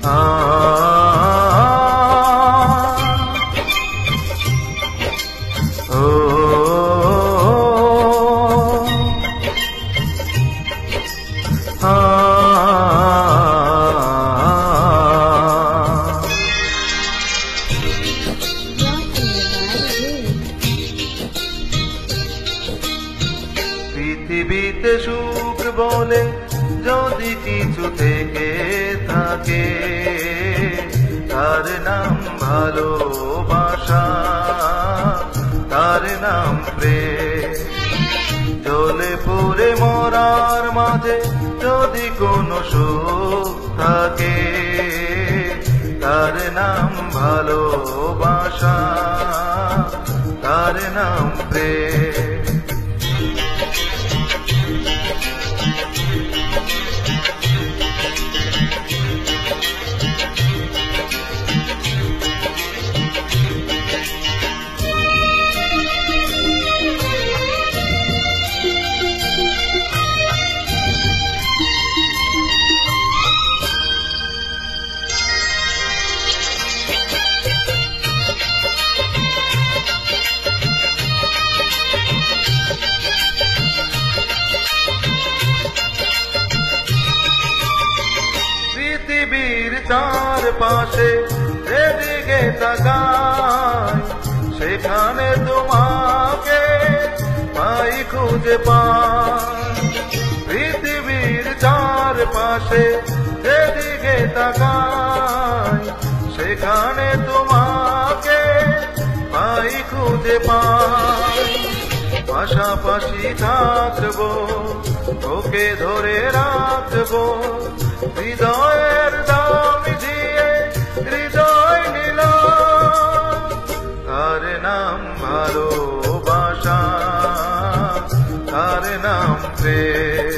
আ ও আ পৃথিবীতে সুখ বলে যদি কিছু থেকে থাকে তার নাম ভালোবাসা, তার নাম প্রেম। জ্বলে পুড়ে মরার মাঝে যদি কোনো সুখ থাকে তার নাম ভালোবাসা, তার নাম প্রেম। পৃথিবীর চারপাশে যেদিকে তাকাই সেখানে তোমাকে পাই, খুঁজে পাই। পৃথিবীর চারপাশে যেদিকে তাকাই সেখানে তোমাকে পাই, খুঁজে পাই। পাশাপাশি থাকবো, ওকে ধরে রাখবো, হৃদয়ের দাম দিয়ে হৃদয় নিলাম। তার নাম ভালোবাসা, তার নাম প্রেম।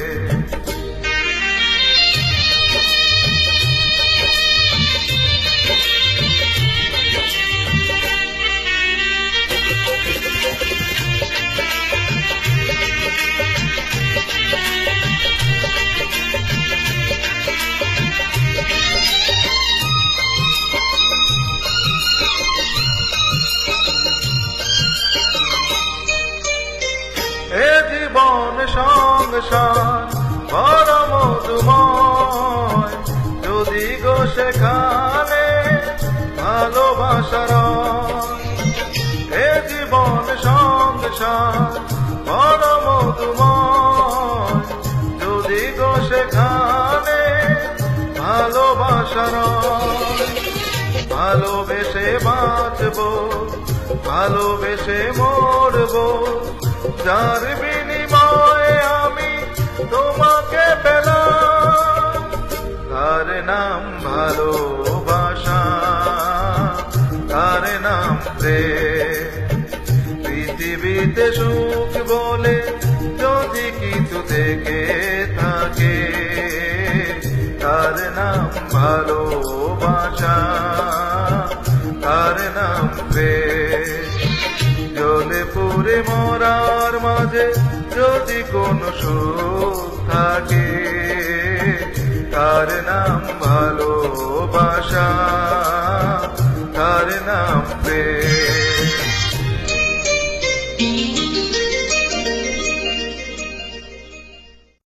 এ জীবন সংসার বড় মধুময়, যদি গো সেখানে ভালোবাসার। এ জীবন সংসার বড় মধুময়, যদি গো সেখানে ভালোবাসার। ভালোবেসে বাঁচবো, ভালোবেসে মরবো, যার বিনিময়ে আমি তোমাকে পেলাম। তার নাম ভালোবাসা, তার নাম প্রেম। পৃথিবীতে সুখ বলে যদি কিছু থেকে থাকে তার নাম ভালোবাসা, তার নাম প্রেম। জ্বলে পুড়ে মরার মাঝে যদি কোনো সুখ থাকে তার নাম ভালো।